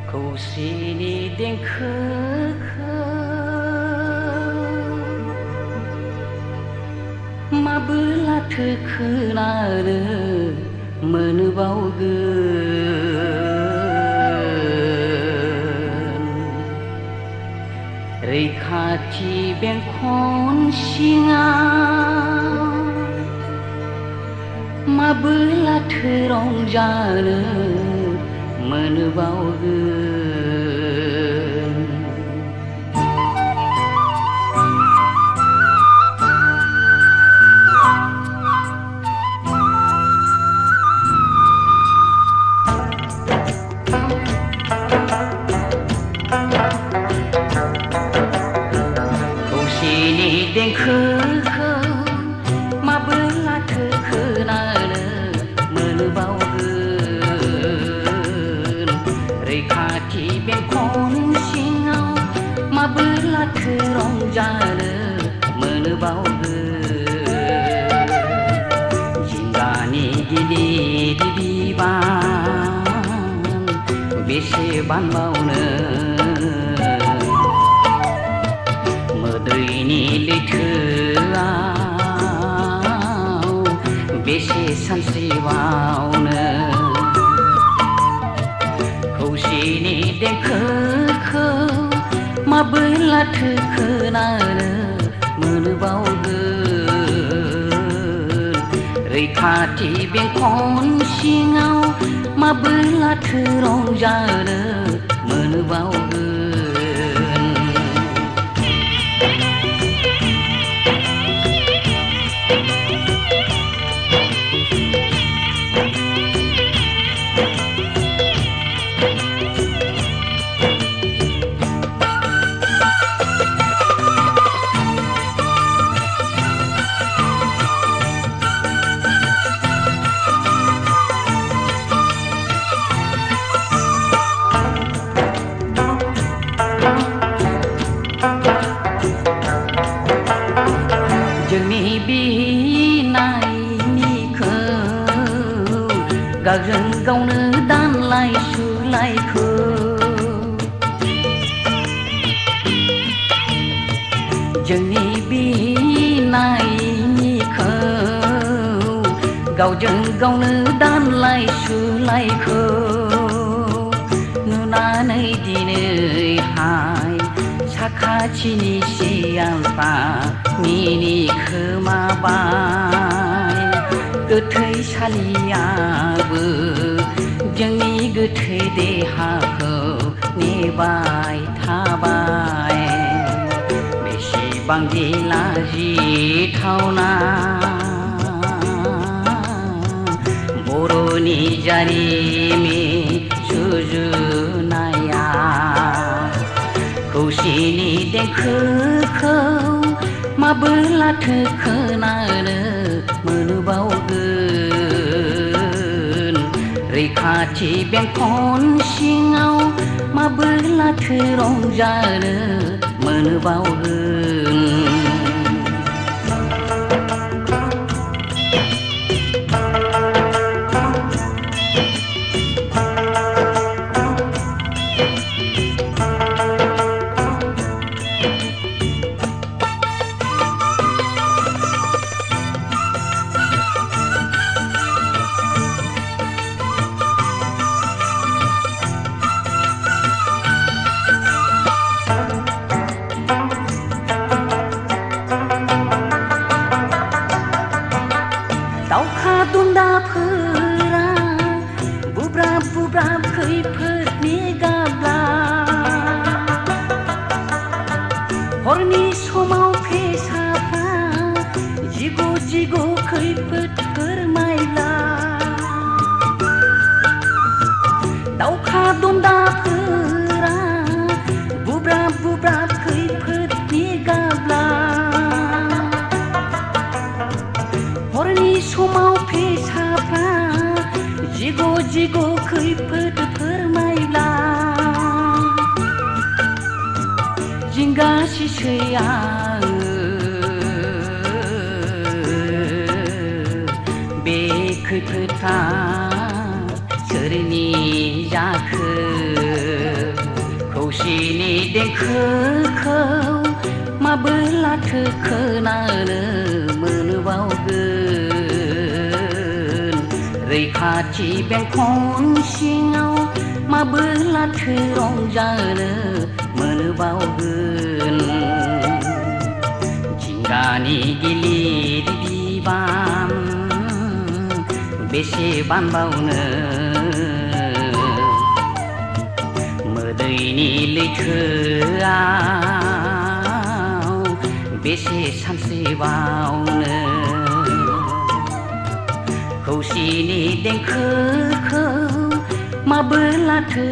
खौसेनि देंखोखौ माबोलाथो खोनानो मोनबावगोन रैखाथि बेंखन सिङाव माबोलाथो रंजानो मोनबावगोन खौसेनि देंखोखौ माबोलाथो खोनानो मोनबावगोन रैखाथि बेंखन सिङाव माबोलाथो रंजानो मोनबावगोन जिंगानि गिलिर बिबान बेसे बानबावनो मोदैनि लैथोआव बेसे सानस्रिबावनो खौसेनि देंखोखौ माबोलाथो खोनानो मोनबावगोन रैखाथि बेंखन सिङाव माबोलाथो रंजानो मोनबावगोन जोंनि बिनायनिखौ गावजों गावनो दानलाय सुलायखौ जोंनि बिनायनिखौ गावजों गावनो दानलाय सुलायखौ नुनानै दिनैहाय साखाथिनि सियालफ्रा मिनिखोमाबाय गोथैसालियाबो जोंनि गोथै देहाखौ नेबाय थाबाय बेसेबांदि लाजिथावना बर'नि जारिमिन सुजुनाया खौसेनि देंखोखौ माबोलाथो खोनानो मोनबावगोन रैखाथि बेंखन सिङाव माबोलाथो रंजानो मोनबावगोन दावखा दुन्दाफोरा बुब्राब बुब्राब खैफोदनि गाबला हरनि समाव फेसाफ्रा जिगु जिगु खैफोद फोरमायला दावखा दुन्दाफोरा बुब्राब बुब्राब खैफोदनि गाबला जिगु जिगु खैफोद फोरमायब्ला जिंगा सिसै आङो बे खैफोदा सोरनि जाखो खौसेनि देंखोखौ माबोलाथो खोनानो मोनबावगोन रैखाथि बेंखन सिङाव माबोलाथो रंजानो मोनबावगोन जिंगानि गिलिर बिबान बेसे बानबावनो मोदैनि लैथोआव बेसे सानस्रिबावनो खौसेनि देंखोखौ माबोलाथो